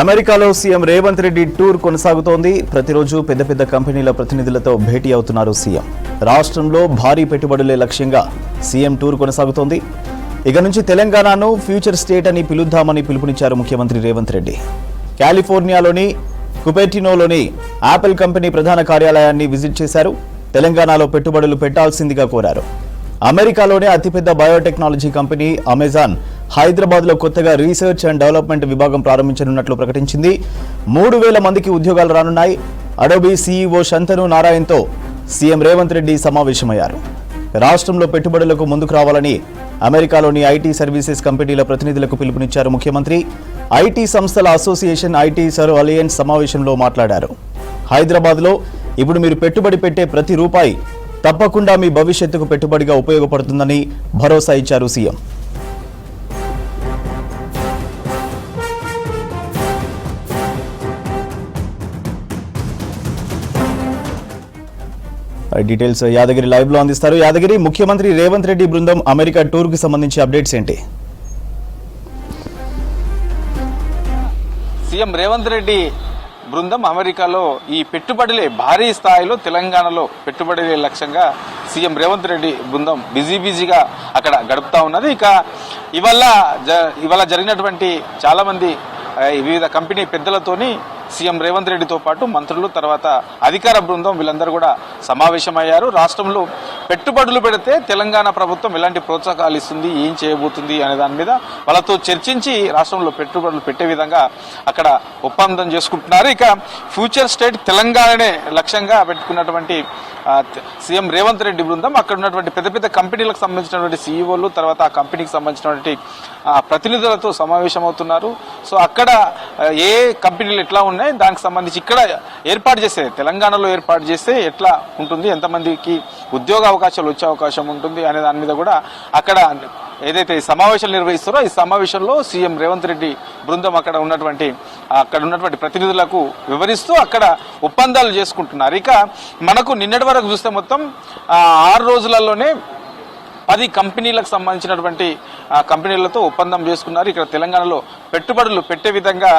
అమెరికాలో CM Revanth Reddy tour కొనసాగుతోంది. ప్రతిరోజు పెద్ద పెద్ద కంపెనీల ప్రతినిధులతో భేటీ అవుతున్నారు సీఎం. రాష్ట్రంలో భారీ పెట్టుబడులే లక్ష్యంగా సీఎం టూర్ కొనసాగుతోంది. ఇక నుంచి తెలంగాణను ఫ్యూచర్ స్టేట్ అని పిలుద్దామని పిలుపునిచ్చారు ముఖ్యమంత్రి రేవంత్ రెడ్డి. కాలిఫోర్నియాలోని కుపెర్టినోలోని యాపిల్ కంపెనీ ప్రధాన కార్యాలయాన్ని విజిట్ చేశారు. తెలంగాణలో పెట్టుబడులు పెట్టాల్సిందిగా కోరారు. అమెరికాలోనే అతిపెద్ద బయోటెక్నాలజీ కంపెనీ అమెజాన్ హైదరాబాద్లో కొత్తగా రీసెర్చ్ అండ్ డెవలప్మెంట్ విభాగం ప్రారంభించనున్నట్లు ప్రకటించింది. 3,000 మందికి ఉద్యోగాలు రానున్నాయి. అడోబీ సీఈఓ శంతను నారాయణ్తో సీఎం రేవంత్ రెడ్డి సమావేశమయ్యారు. రాష్ట్రంలో పెట్టుబడులకు ముందుకు రావాలని అమెరికాలోని ఐటీ సర్వీసెస్ కంపెనీల ప్రతినిధులకు పిలుపునిచ్చారు ముఖ్యమంత్రి. ఐటీ సంస్థల అసోసియేషన్ ఐటీ సర్వ్ అలయన్స్ సమావేశంలో మాట్లాడారు. హైదరాబాద్లో ఇప్పుడు మీరు పెట్టుబడి పెట్టే ప్రతి రూపాయి తప్పకుండా మీ భవిష్యత్తుకు పెట్టుబడిగా ఉపయోగపడుతుందని భరోసా ఇచ్చారు సీఎం. డీటెయిల్స్ యాదగిరి లైవ్ లో అందిస్తారు. యాదగిరి, ముఖ్యమంత్రి రేవంత్ రెడ్డి బృందం అమెరికా టూర్ కి సంబంధించి అప్డేట్స్ ఏంటి? సీఎం రేవంత్ రెడ్డి బృందం అమెరికాలో ఈ పెట్టుబడులే భారీ స్థాయిలో తెలంగాణలో పెట్టుబడులే లక్ష్యంగా సీఎం రేవంత్ రెడ్డి బృందం బిజీగా అక్కడ గడుపుతా ఉన్నది. ఇక ఇవాళ జరిగినటువంటి చాలా మంది వివిధ కంపెనీ పెద్దలతోని సీఎం రేవంత్ రెడ్డితో పాటు మంత్రులు, తర్వాత అధికార బృందం వీళ్ళందరూ కూడా సమావేశమయ్యారు. రాష్ట్రంలో పెట్టుబడులు పెడితే తెలంగాణ ప్రభుత్వం ఎలాంటి ప్రోత్సాహాలు ఇస్తుంది, ఏం చేయబోతుంది అనే దాని మీద వాళ్ళతో చర్చించి రాష్ట్రంలో పెట్టుబడులు పెట్టే విధంగా అక్కడ ఒప్పందం చేసుకుంటున్నారు. ఇక ఫ్యూచర్ స్టేట్ తెలంగాణనే లక్ష్యంగా పెట్టుకున్నటువంటి సీఎం రేవంత్ రెడ్డి బృందం అక్కడ ఉన్నటువంటి పెద్ద పెద్ద కంపెనీలకు సంబంధించినటువంటి సీఈఓలు, తర్వాత ఆ కంపెనీకి సంబంధించినటువంటి ప్రతినిధులతో సమావేశమవుతున్నారు. సో అక్కడ ఏ కంపెనీలు ఎట్లా ఉన్నాయి, దానికి సంబంధించి ఇక్కడ ఏర్పాటు చేస్తే తెలంగాణలో ఏర్పాటు చేస్తే ఎట్లా ఉంటుంది, ఎంతమందికి ఉద్యోగ అవకాశాలు వచ్చే అవకాశం ఉంటుంది అనే దాని మీద కూడా అక్కడ ఏదైతే ఈ సమావేశాలు నిర్వహిస్తారో ఈ సమావేశంలో సీఎం రేవంత్ రెడ్డి బృందం అక్కడ ఉన్నటువంటి ప్రతినిధులకు వివరిస్తూ అక్కడ ఒప్పందాలు చేసుకుంటున్నారు. ఇక మనకు నిన్నటి వరకు చూస్తే మొత్తం 6 రోజులలోనే 10 కంపెనీలకు సంబంధించినటువంటి కంపెనీలతో ఒప్పందం చేసుకున్నారు. ఇక్కడ తెలంగాణలో పెట్టుబడులు పెట్టే విధంగా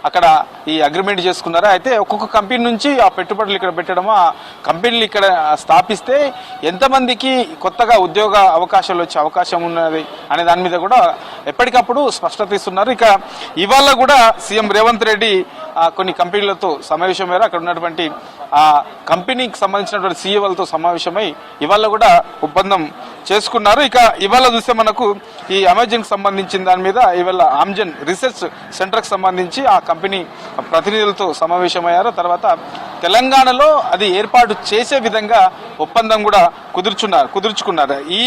అక్కడ ఈ అగ్రిమెంట్ చేసుకున్నారు. అయితే ఒక్కొక్క కంపెనీ నుంచి ఆ పెట్టుబడులు ఇక్కడ పెట్టడము, ఆ కంపెనీలు ఇక్కడ స్థాపిస్తే ఎంతమందికి కొత్తగా ఉద్యోగ అవకాశాలు వచ్చే అవకాశం ఉన్నది అనే దాని మీద కూడా ఎప్పటికప్పుడు స్పష్టత ఇస్తున్నారు. ఇక ఇవాళ కూడా సీఎం రేవంత్ రెడ్డి కొన్ని కంపెనీలతో సమావేశమయ్యారు. అక్కడ ఉన్నటువంటి ఆ కంపెనీకి సంబంధించినటువంటి సీఈఓలతో సమావేశమై ఇవాళ కూడా ఒప్పందం చేసుకున్నారు. ఇక ఇవాళ చూస్తే మనకు ఈ అమెజాన్ కి సంబంధించిన దాని మీద ఇవాళ ఆమ్జన్ రీసెర్చ్ సెంటర్ కి సంబంధించి ఆ కంపెనీ ప్రతినిధులతో సమావేశమయ్యారు. తర్వాత తెలంగాణలో అది ఏర్పాటు చేసే విధంగా ఒప్పందం కూడా కుదుర్చుకున్నారు. ఈ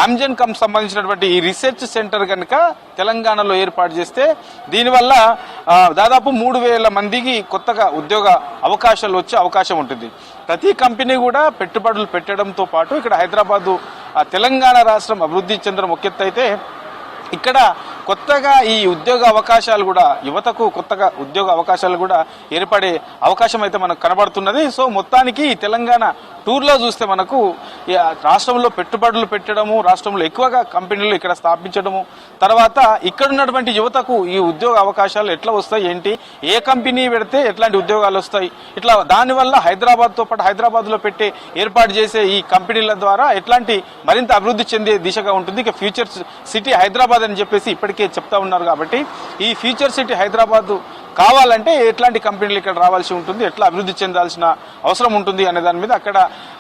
ఆమ్జన్ కం సంబంధించినటువంటి ఈ రీసెర్చ్ సెంటర్ కనుక తెలంగాణలో ఏర్పాటు చేస్తే దీనివల్ల దాదాపు 3,000 మందికి కొత్తగా ఉద్యోగ అవకాశాలు వచ్చే అవకాశం ఉంటుంది. ప్రతి కంపెనీ కూడా పెట్టుబడులు పెట్టడంతో పాటు ఇక్కడ హైదరాబాదు తెలంగాణ రాష్ట్రం అభివృద్ధి చెందడం ఒక ఎత్తు అయితే ఇక్కడ కొత్తగా ఈ ఉద్యోగ అవకాశాలు కూడా యువతకు కొత్తగా ఉద్యోగ అవకాశాలు కూడా ఏర్పడే అవకాశం అయితే మనకు కనబడుతున్నది. సో మొత్తానికి తెలంగాణ టూర్లో చూస్తే మనకు రాష్ట్రంలో పెట్టుబడులు పెట్టడము, రాష్ట్రంలో ఎక్కువగా కంపెనీలు ఇక్కడ స్థాపించడము, తర్వాత ఇక్కడ ఉన్నటువంటి యువతకు ఈ ఉద్యోగ అవకాశాలు ఎట్లా వస్తాయి, ఏంటి, ఏ కంపెనీ పెడితే ఎట్లాంటి ఉద్యోగాలు వస్తాయి, ఇట్లా దానివల్ల హైదరాబాద్తో పాటు హైదరాబాద్లో ఏర్పాటు చేసే ఈ కంపెనీల ద్వారా ఎట్లాంటి మరింత అభివృద్ధి చెందే దిశగా ఉంటుంది. ఇక ఫ్యూచర్ సిటీ హైదరాబాద్ అని చెప్పేసి ఇప్పటికే చెప్తా ఉన్నారు. కాబట్టి ఈ ఫ్యూచర్ సిటీ హైదరాబాద్ కావాలంటే ఎట్లాంటి కంపెనీలు ఇక్కడ రావాల్సి ఉంటుంది, ఎట్లా అభివృద్ధి చెందాల్సిన అవసరం ఉంటుంది అనే దాని మీద అక్కడ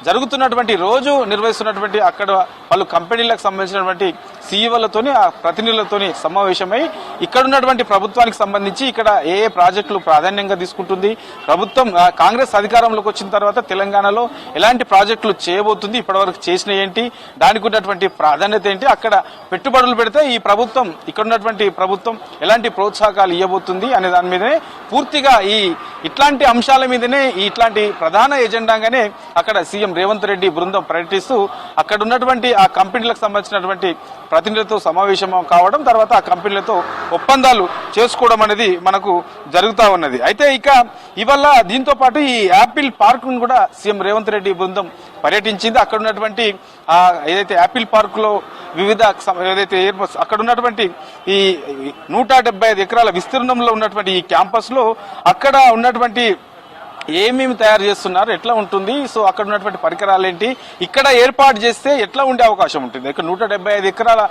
జరుగుతున్నటువంటి రోజు నిర్వహిస్తున్నటువంటి అక్కడ పలు కంపెనీలకు సంబంధించినటువంటి సీఈఓలతోని ఆ ప్రతినిధులతోని సమావేశమై ఇక్కడ ఉన్నటువంటి ప్రభుత్వానికి సంబంధించి ఇక్కడ ఏ ప్రాజెక్టులు ప్రాధాన్యంగా తీసుకుంటుంది, ప్రభుత్వం కాంగ్రెస్ అధికారంలోకి వచ్చిన తర్వాత తెలంగాణలో ఎలాంటి ప్రాజెక్టులు చేయబోతుంది, ఇప్పటివరకు చేసిన ఏంటి, దానికి ఉన్నటువంటి ప్రాధాన్యత ఏంటి, అక్కడ పెట్టుబడులు పెడితే ఈ ప్రభుత్వం ఇక్కడ ఉన్నటువంటి ప్రభుత్వం ఎలాంటి ప్రోత్సాహకాలు ఇవ్వబోతుంది అనే దాని మీదనే పూర్తిగా ఇట్లాంటి అంశాల మీదనే ఇట్లాంటి ప్రధాన ఎజెండాగానే అక్కడ సీఎం రేవంత్ రెడ్డి బృందం పర్యటిస్తూ అక్కడ ఉన్నటువంటి ఆ కంపెనీలకు సంబంధించినటువంటి ప్రతినిధులతో సమావేశం కావడం, తర్వాత ఆ కంపెనీలతో ఒప్పందాలు చేసుకోవడం అనేది మనకు జరుగుతూ ఉన్నది. అయితే ఇక ఇవాళ దీంతో పాటు ఈ యాపిల్ పార్క్ ను కూడా సీఎం రేవంత్ రెడ్డి బృందం పర్యటించింది. అక్కడ ఉన్నటువంటి ఏదైతే యాపిల్ పార్క్ లో వివిధ ఏదైతే అక్కడ ఉన్నటువంటి ఈ 175 ఎకరాల విస్తీర్ణంలో ఉన్నటువంటి ఈ క్యాంపస్ లో అక్కడ ఉన్నటువంటి ఏమేమి తయారు చేస్తున్నారు, ఎట్లా ఉంటుంది, సో అక్కడ ఉన్నటువంటి పరికరాలు ఏంటి, ఇక్కడ ఏర్పాటు చేస్తే ఎట్లా ఉండే అవకాశం ఉంటుంది, ఇక్కడ 175 ఎకరాల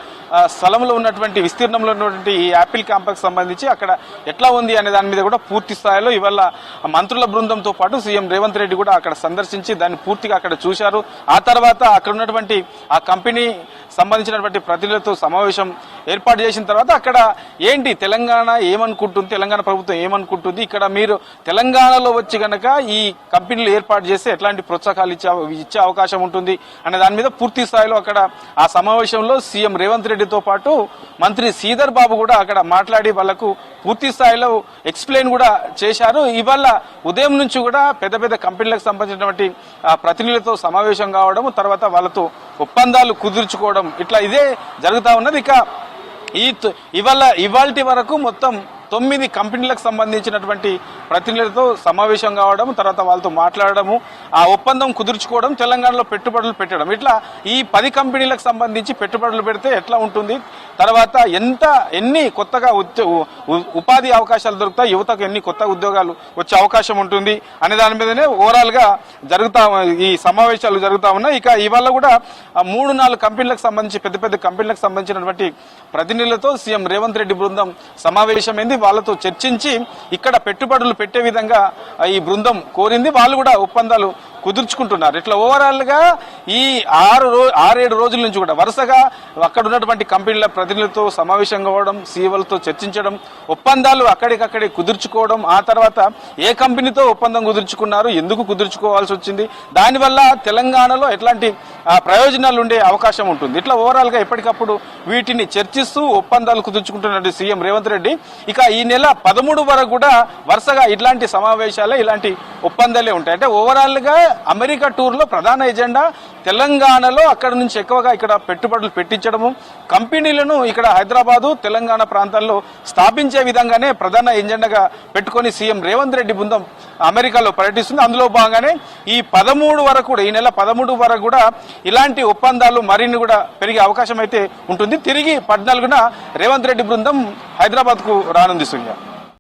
స్థలంలో ఉన్నటువంటి విస్తీర్ణంలో ఉన్నటువంటి ఈ యాపిల్ క్యాంపస్ సంబంధించి అక్కడ ఎట్లా ఉంది అనే దాని మీద కూడా పూర్తి స్థాయిలో ఇవాళ మంత్రుల బృందంతో పాటు సీఎం రేవంత్ రెడ్డి కూడా అక్కడ సందర్శించి దాన్ని పూర్తిగా అక్కడ చూశారు. ఆ తర్వాత అక్కడ ఉన్నటువంటి ఆ కంపెనీ సంబంధించినటువంటి ప్రతినిధులతో సమావేశం ఏర్పాటు చేసిన తర్వాత అక్కడ ఏంటి తెలంగాణ ఏమనుకుంటుంది, తెలంగాణ ప్రభుత్వం ఏమనుకుంటుంది, ఇక్కడ మీరు తెలంగాణలో వచ్చి గనక ఈ కంపెనీలు ఏర్పాటు చేస్తే ఎట్లాంటి ప్రోత్సాహాలు ఇచ్చే అవకాశం ఉంటుంది అనే దాని మీద పూర్తి స్థాయిలో అక్కడ ఆ సమావేశంలో సీఎం రేవంత్ రెడ్డితో పాటు మంత్రి శ్రీధర్ బాబు కూడా అక్కడ మాట్లాడి వాళ్లకు పూర్తి స్థాయిలో ఎక్స్ప్లెయిన్ కూడా చేశారు. ఇవాళ ఉదయం నుంచి కూడా పెద్ద పెద్ద కంపెనీలకు సంబంధించినటువంటి ప్రతినిధులతో సమావేశం కావడం, తర్వాత వాళ్ళతో ఒప్పందాలు కుదుర్చుకోవడం, ఇట్లా ఇదే జరుగుతా ఉన్నది. ఇక ఇవాల్టి వరకు మొత్తం 9 కంపెనీలకు సంబంధించినటువంటి ప్రతినిధులతో సమావేశం కావడం, తర్వాత వాళ్ళతో మాట్లాడడము, ఆ ఒప్పందం కుదుర్చుకోవడం, తెలంగాణలో పెట్టుబడులు పెట్టడం, ఇట్లా ఈ 10 కంపెనీలకు సంబంధించి పెట్టుబడులు పెడితే ఎట్లా ఉంటుంది, తర్వాత ఎన్ని కొత్తగా ఉపాధి అవకాశాలు దొరుకుతాయి, యువతకు ఎన్ని కొత్త ఉద్యోగాలు వచ్చే అవకాశం ఉంటుంది అనే దాని మీదనే ఓవరాల్ గా ఈ సమావేశాలు జరుగుతా ఉన్నాయి. ఇక ఇవాళ కూడా 3-4 కంపెనీలకు సంబంధించి పెద్ద పెద్ద కంపెనీలకు సంబంధించినటువంటి ప్రతినిధులతో సీఎం రేవంత్ రెడ్డి బృందం సమావేశమైంది. వాళ్ళతో చర్చించి ఇక్కడ పెట్టుబడులు పెట్టే విధంగా ఈ బృందం కోరింది. వాళ్ళు కూడా ఒప్పందాలు కుదుర్చుకుంటున్నారు. ఇట్లా ఓవరాల్ గా ఈ 6-7 రోజుల నుంచి కూడా వరుసగా అక్కడ ఉన్నటువంటి కంపెనీల ప్రతినిధులతో సమావేశం కావడం, సీఈఓలతో చర్చించడం, ఒప్పందాలు అక్కడికక్కడే కుదుర్చుకోవడం, ఆ తర్వాత ఏ కంపెనీతో ఒప్పందం కుదుర్చుకున్నారు, ఎందుకు కుదుర్చుకోవాల్సి వచ్చింది, దానివల్ల తెలంగాణలో ఎట్లాంటి ప్రయోజనాలు ఉండే అవకాశం ఉంటుంది. ఇట్లా ఓవరాల్ గా ఎప్పటికప్పుడు వీటిని చర్చిస్తూ ఒప్పందాలు కుదుర్చుకుంటున్నట్టు సీఎం రేవంత్ రెడ్డి ఇక ఈ నెల 13 వరకు కూడా వరుసగా ఇట్లాంటి సమావేశాలే, ఇలాంటి ఒప్పందాలే ఉంటాయి. అంటే ఓవరాల్ గా అమెరికా టూర్ లో ప్రధాన ఎజెండా తెలంగాణలో అక్కడ నుంచి ఎక్కువగా ఇక్కడ పెట్టుబడులు పెట్టించడము, కంపెనీలను ఇక్కడ హైదరాబాదు తెలంగాణ ప్రాంతాల్లో స్థాపించే విధంగానే ప్రధాన ఎజెండాగా పెట్టుకుని సీఎం రేవంత్ రెడ్డి బృందం అమెరికాలో పర్యటిస్తుంది. అందులో భాగంగానే ఈ 13 వరకు కూడా, ఈ నెల 13 వరకు కూడా ఇలాంటి ఒప్పందాలు మరిన్ని కూడా పెరిగే అవకాశం అయితే ఉంటుంది. తిరిగి 14న రేవంత్ రెడ్డి బృందం హైదరాబాద్ కు రానుంది.